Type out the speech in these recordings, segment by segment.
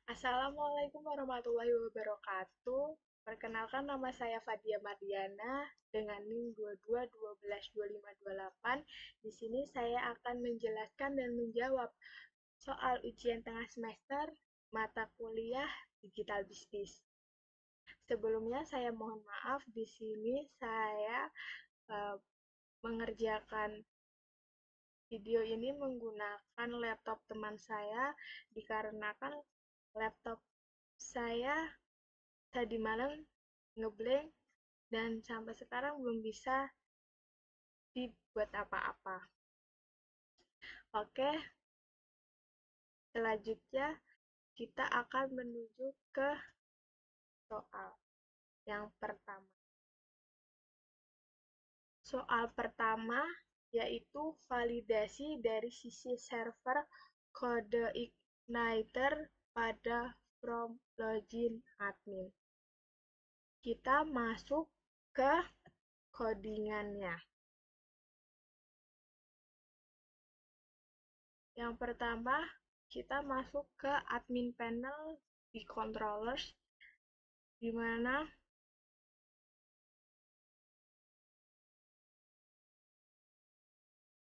Assalamualaikum warahmatullahi wabarakatuh. Perkenalkan nama saya Fadia Mardiana dengan NIM 22121528. Di sini saya akan menjelaskan dan menjawab soal ujian tengah semester mata kuliah Digital Bisnis. Sebelumnya saya mohon maaf, di sini saya uh, mengerjakan video ini menggunakan laptop teman saya dikarenakan laptop saya tadi malam ngeblank dan sampai sekarang belum bisa dibuat apa-apa. Oke, selanjutnya kita akan menuju ke soal yang pertama. Soal pertama yaitu validasi dari sisi server kode igniter pada from login admin. Kita masuk ke codingannya. Yang pertama, kita masuk ke admin panel di controllers, di mana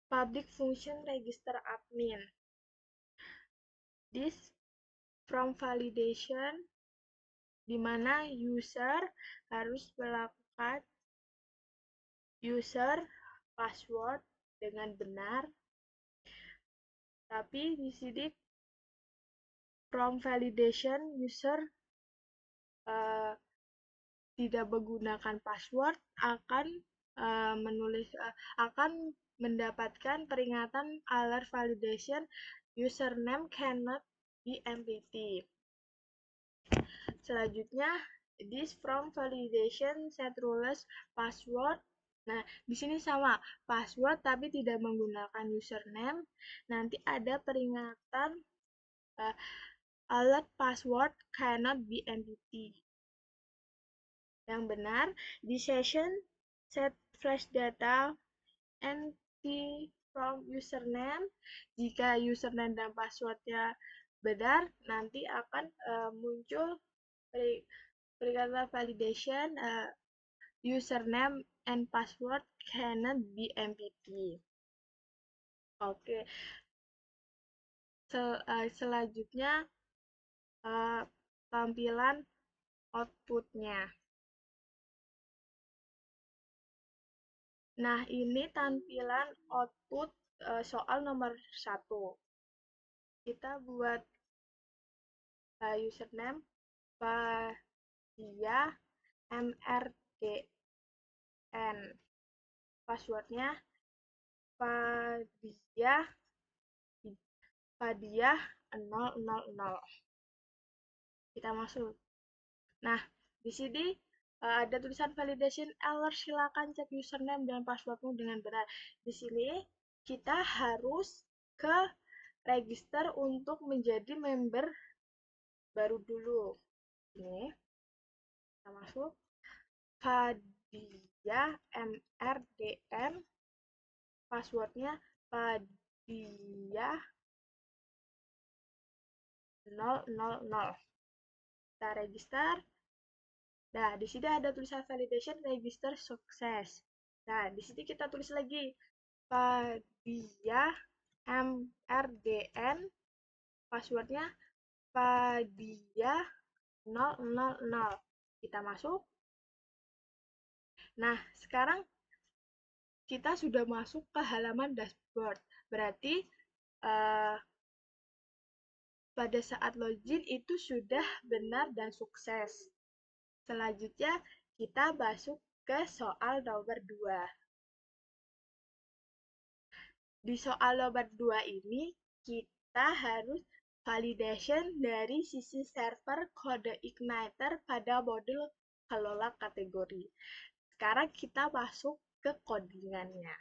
public function register admin. This from validation, di mana user harus melakukan user password dengan benar. Tapi di sini from validation user tidak menggunakan password akan mendapatkan peringatan alert validation username cannot be empty. Selanjutnya, this from validation set rules password. Nah, di sini sama password tapi tidak menggunakan username. Nanti ada peringatan alert password cannot be empty. Yang benar, di session set flash data empty from username. Jika username dan passwordnya benar, nanti akan muncul peringatan validation username and password cannot be empty. Oke. Selanjutnya tampilan outputnya. Nah, ini tampilan output soal nomor 1. Kita buat username Fadia MRDN. Passwordnya Fadia 000. Kita masuk. Nah, di sini ada tulisan validation error, silakan cek username dan passwordmu dengan benar. Di sini kita harus ke register untuk menjadi member baru dulu. Ini kita masuk Fadia MRDN, passwordnya Fadia 000. Kita register. Nah, di sini ada tulisan validation register sukses. Nah, di sini kita tulis lagi Fadia MRDN, passwordnya Fadia 000. Kita masuk. Nah, sekarang kita sudah masuk ke halaman dashboard. Berarti pada saat login itu sudah benar dan sukses. Selanjutnya kita masuk ke soal nomor 2. Di soal nomor 2 ini kita harus validation dari sisi server kode igniter pada modul kelola kategori. Sekarang kita masuk ke codingannya.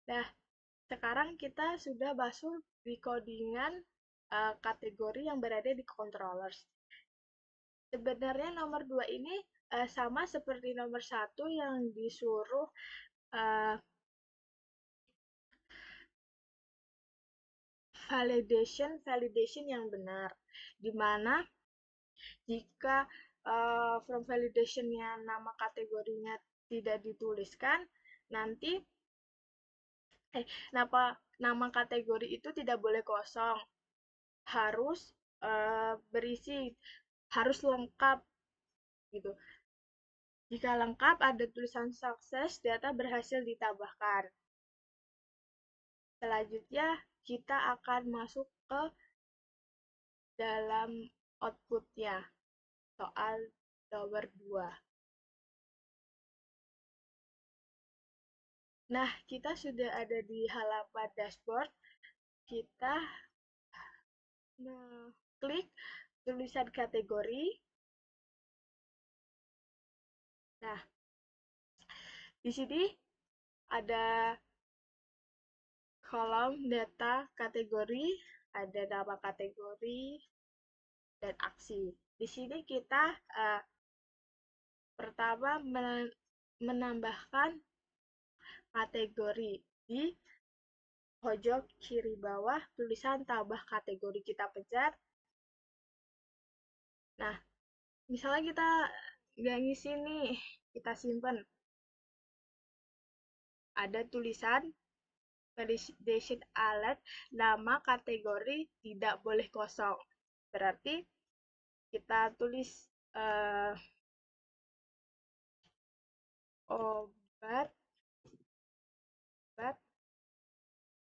Nah, sekarang kita sudah masuk di codingan kategori yang berada di controllers. Sebenarnya nomor 2 ini sama seperti nomor 1 yang disuruh validation yang benar, di mana jika from validation-nya nama kategorinya tidak dituliskan, nanti nama kategori itu tidak boleh kosong, harus berisi, harus lengkap gitu. Jika lengkap ada tulisan sukses, data berhasil ditambahkan. Selanjutnya kita akan masuk ke dalam outputnya, soal nomor 2. Nah, kita sudah ada di halaman dashboard. Kita klik tulisan kategori. Nah, di sini ada kolom data kategori, ada nama kategori, dan aksi. Di sini kita pertama menambahkan kategori. Di pojok kiri bawah tulisan tambah kategori kita pencet. Nah, misalnya kita nggak ngisi nih, kita simpan. Ada tulisan validation alert, nama kategori tidak boleh kosong. Berarti kita tulis obat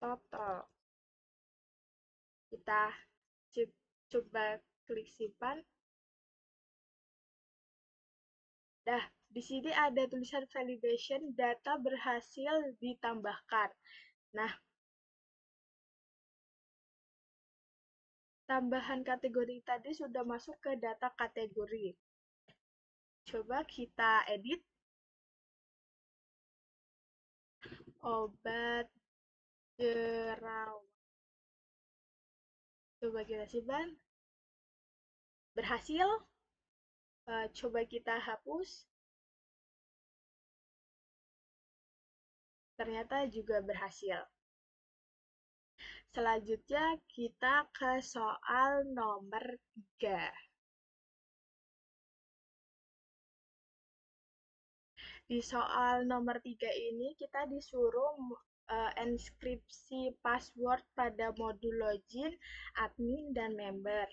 total. Kita coba klik simpan. Nah, di sini ada tulisan validation data berhasil ditambahkan. Nah, tambahan kategori tadi sudah masuk ke data kategori. Coba kita edit. Obat jerawat. Coba kita simpan. Berhasil. Coba kita hapus. Ternyata juga berhasil. Selanjutnya kita ke soal nomor 3. Di soal nomor 3 ini kita disuruh enskripsi password pada modul login, admin, dan member.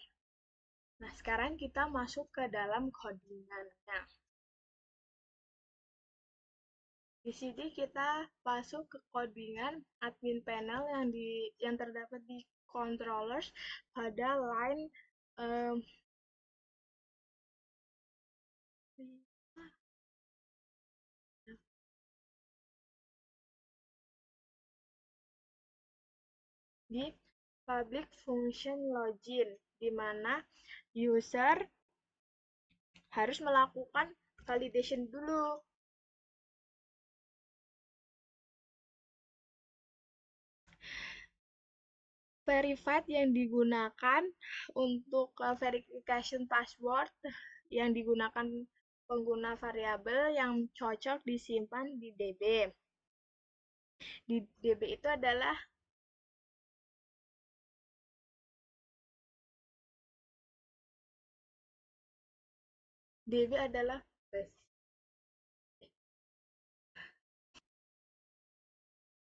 Nah, sekarang kita masuk ke dalam codingannya. Di sini kita masuk ke codingan admin panel yang terdapat di controllers pada line di public function login, di mana user harus melakukan validation dulu. Verified yang digunakan untuk verification password yang digunakan pengguna variabel yang cocok disimpan di DB. Di DB itu adalah DB adalah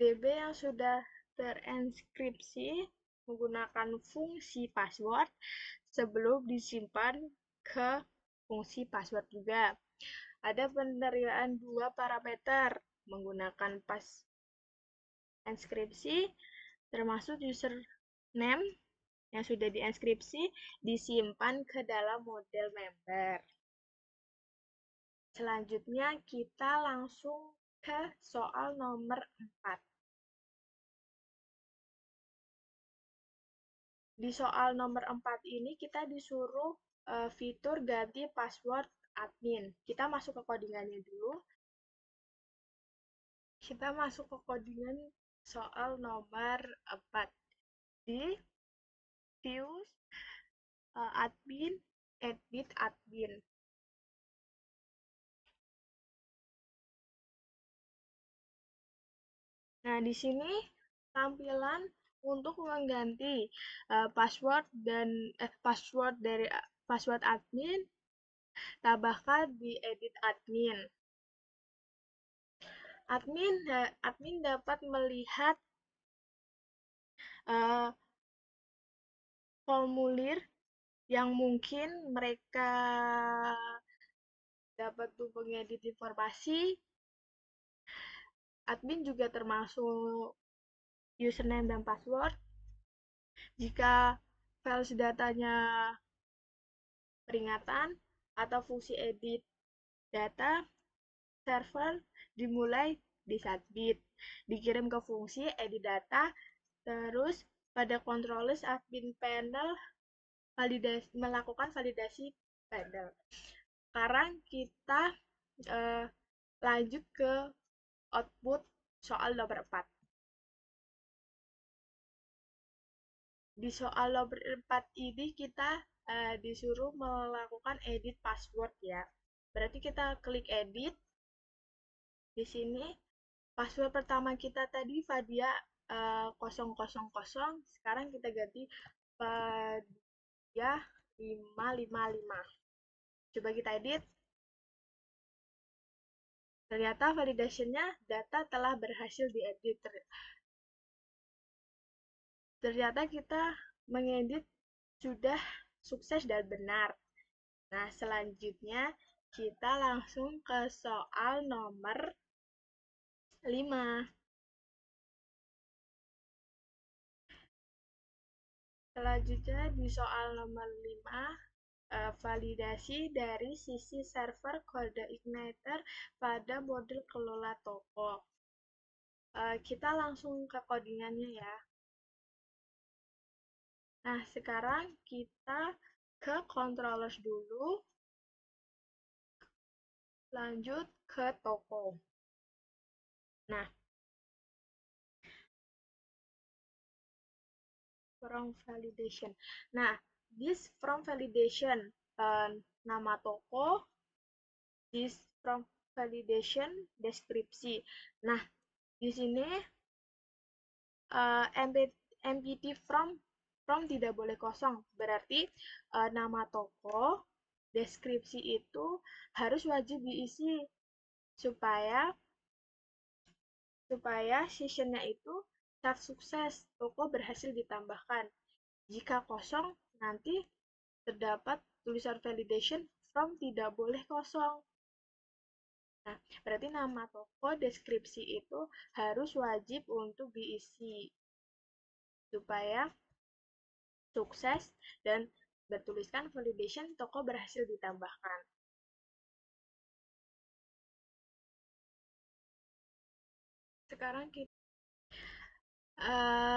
DB yang sudah terenskripsi menggunakan fungsi password sebelum disimpan ke fungsi password juga. Ada penerimaan 2 parameter menggunakan enskripsi, termasuk username yang sudah dienskripsi disimpan ke dalam model member. Selanjutnya kita langsung ke soal nomor 4. Di soal nomor 4 ini kita disuruh fitur ganti password admin. Kita masuk ke codingannya dulu. Kita masuk ke codingan soal nomor 4. Di views admin, edit admin. Nah, di sini tampilan untuk mengganti password dan password dari password admin, tambahkan di edit admin. Admin dapat melihat uh, formulir yang mungkin mereka dapat tuh mengedit informasi. Admin juga termasuk username dan password. Jika files datanya peringatan atau fungsi edit data, server dimulai disubmit, dikirim ke fungsi edit data, terus pada controllers admin panel melakukan validasi panel. Sekarang kita lanjut ke output soal nomor 4. Di soal nomor 4 ini kita disuruh melakukan edit password ya. Berarti kita klik edit. Di sini password pertama kita tadi Fadia 000, sekarang kita ganti Fadia 555. Coba kita edit. Ternyata validasinya data telah berhasil diedit. Ternyata kita mengedit sudah sukses dan benar. Nah, selanjutnya kita langsung ke soal nomor 5. Selanjutnya di soal nomor 5, validasi dari sisi server kode igniter pada model kelola toko. Kita langsung ke codingannya ya. Nah, sekarang kita ke controllers dulu, lanjut ke toko. Nah, from validation. Nah, this from validation, nama toko, this from validation, deskripsi. Nah, di sini empty from tidak boleh kosong. Berarti nama toko, deskripsi itu harus wajib diisi supaya sessionnya itu start sukses, toko berhasil ditambahkan. Jika kosong, nanti terdapat tulisan validation from tidak boleh kosong. Nah, berarti nama toko, deskripsi itu harus wajib untuk diisi supaya sukses dan bertuliskan validation toko berhasil ditambahkan. Sekarang kita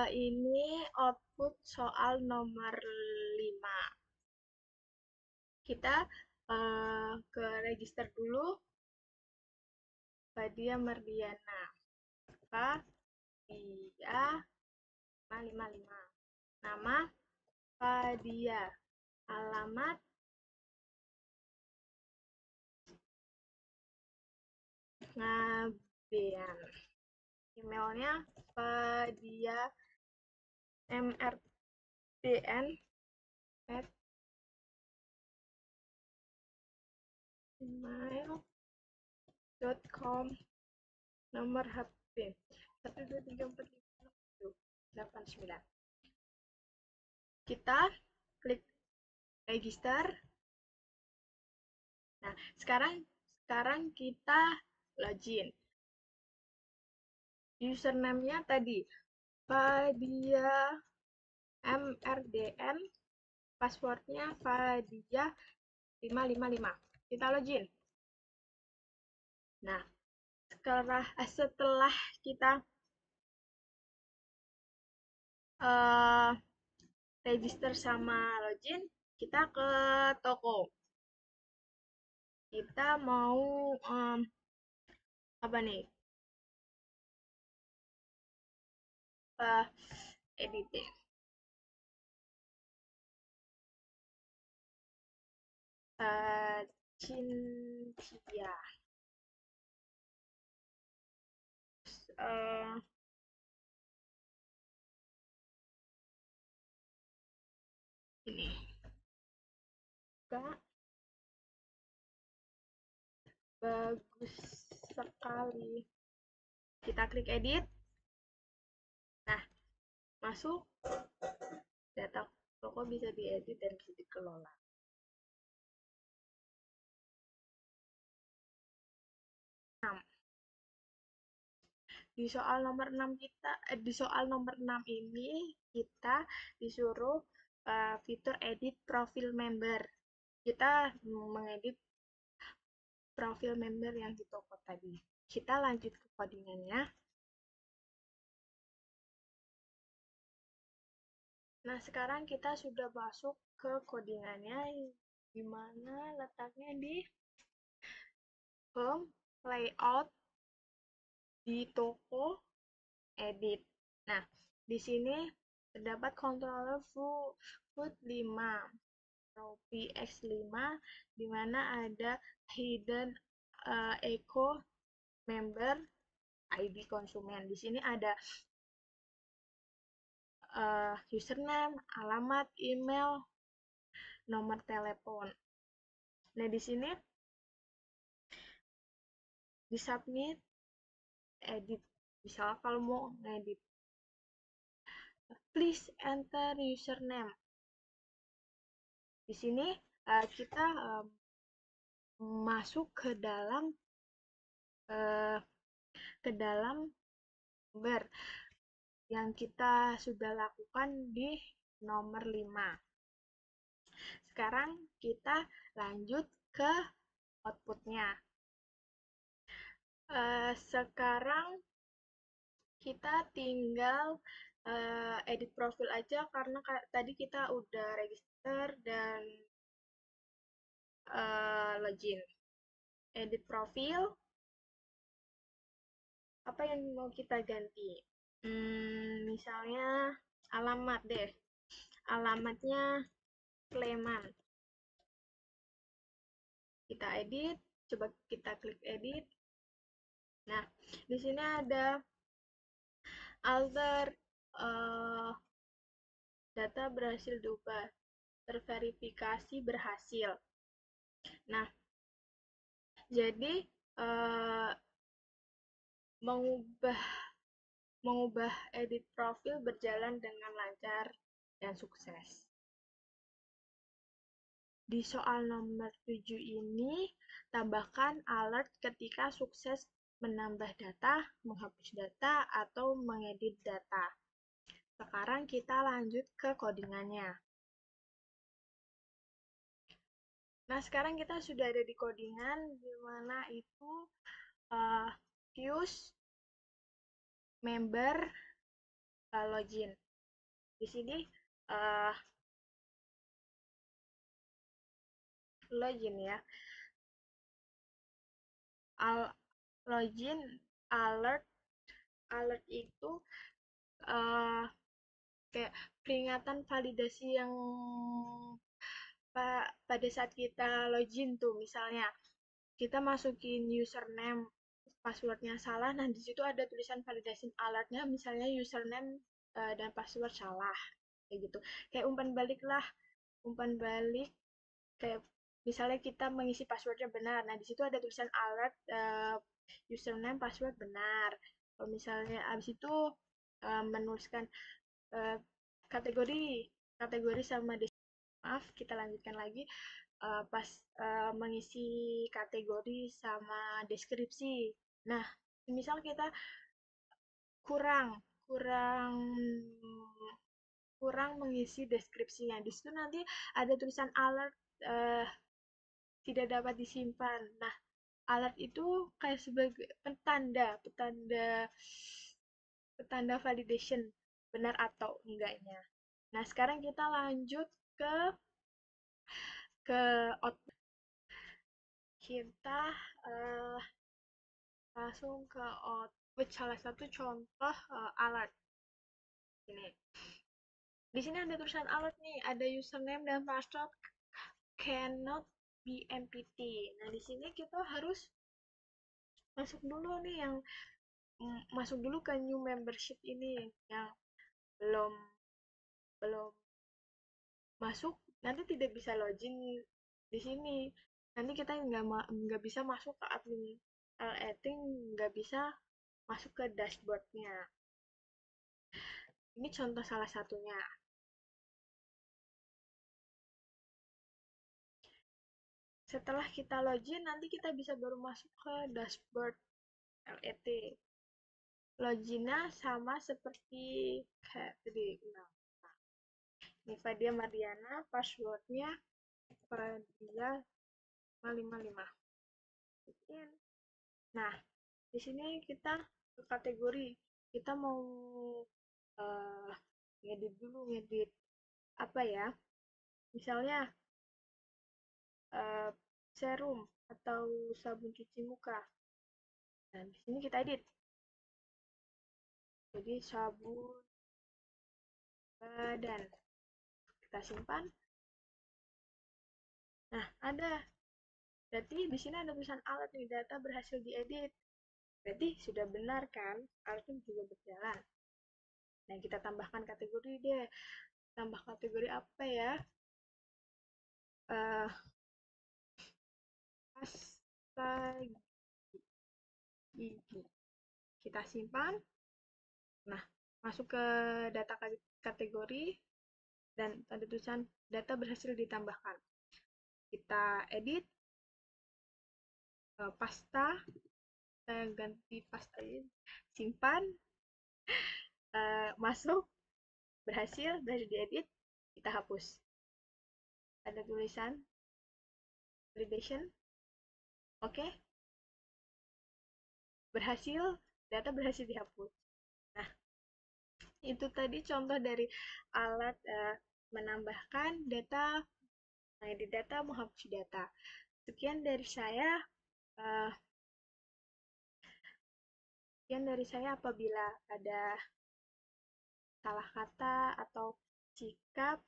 ini output soal nomor 5. Kita ke register dulu. Fadia Mardiana. Fadia 555. Nama Fadia. Alamat Ngabean. Emailnya Fadia mrdn@gmail.com. Nomor HP 123456789. Kita klik register. Nah, sekarang kita login. Username-nya tadi Fadia mrdn, passwordnya Fadia 555. Kita login. Nah, setelah kita register sama login, kita ke toko. Kita mau apa nih? Editing. Cynthia. Ini. Kak, bagus sekali. Kita klik edit. Nah, masuk. Data toko bisa diedit dan bisa dikelola. Di soal nomor 6 di soal nomor 6 ini kita disuruh fitur edit profil member. Kita mengedit profil member yang di toko tadi. Kita lanjut ke codingannya. Nah, sekarang kita sudah masuk ke codingannya, di mana letaknya di home, layout, di toko, edit. Nah, di sini terdapat controller food 5, PX5, di mana ada hidden echo member ID konsumen. Di sini ada username, alamat, email, nomor telepon. Nah, di sini di submit, edit. Misalnya kalau mau ngedit, please enter username. Di sini kita masuk ke dalam member yang kita sudah lakukan di nomor 5. Sekarang kita lanjut ke outputnya. Sekarang kita tinggal edit profil aja karena tadi kita udah register dan login. Edit profil, apa yang mau kita ganti? Misalnya alamat deh. Alamatnya Sleman. Kita edit, coba kita klik edit. Nah, di sini ada alter data berhasil diubah, terverifikasi berhasil. Nah, jadi mengubah edit profil berjalan dengan lancar dan sukses. Di soal nomor 7 ini, tambahkan alert ketika sukses menambah data, menghapus data, atau mengedit data. Sekarang kita lanjut ke codingannya. Nah, sekarang kita sudah ada di codingan, di mana itu use member login. Di sini login ya. Login alert itu kayak peringatan validasi yang pada saat kita login tuh, misalnya kita masukin username, passwordnya salah, nah di situ ada tulisan validasi alertnya, misalnya username dan password salah, kayak gitu. Kayak umpan balik lah, umpan balik kayak misalnya kita mengisi passwordnya benar, nah di situ ada tulisan alert username password benar. Kalau misalnya abis itu menuliskan kategori sama maaf, kita lanjutkan lagi. Pas mengisi kategori sama deskripsi. Nah, misal kita kurang mengisi deskripsinya. Di situ nanti ada tulisan alert tidak dapat disimpan. Nah, alert itu kayak sebagai petanda validation benar atau enggaknya. Nah, sekarang kita lanjut ke output. Kita langsung ke output salah satu contoh alert. Ini. Di sini ada tulisan alert nih, ada username dan password cannot be empty. Nah, di sini kita harus masuk dulu ke new membership ini yang belum masuk nanti tidak bisa login di sini. Nanti kita nggak bisa masuk ke admin Eting, nggak bisa masuk ke dashboardnya. Ini contoh salah satunya. Setelah kita login, nanti kita bisa baru masuk ke dashboard LET. Loginnya sama seperti kayak tadi. Nah, ini Fadia Mardiana, passwordnya Fadia 555. Nah, di sini kita ke kategori. Kita mau uh, ngedit dulu, ngedit apa ya? Misalnya uh, serum atau sabun cuci muka. Nah, di sini kita edit. Jadi sabun badan. Kita simpan. Nah, ada. Berarti di sini ada tulisan alat nih, data berhasil diedit. Berarti sudah benar kan? Alatnya juga berjalan. Nah, kita tambahkan kategori deh. Tambah kategori apa ya? Uh, pasta gigi. Kita simpan. Nah, masuk ke data kategori dan ada tulisan data berhasil ditambahkan. Kita edit pasta, saya ganti pasta ini, simpan, masuk, berhasil diedit, kita hapus. Ada tulisan validation, oke, berhasil, data berhasil dihapus. Nah, itu tadi contoh dari alat menambahkan data, mengedit data, menghapus data. Sekian dari saya. Apabila ada salah kata atau sikap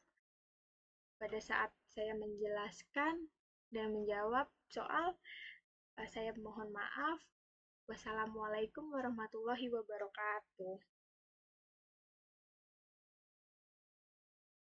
pada saat saya menjelaskan dan menjawab soal, saya mohon maaf. Wassalamualaikum warahmatullahi wabarakatuh.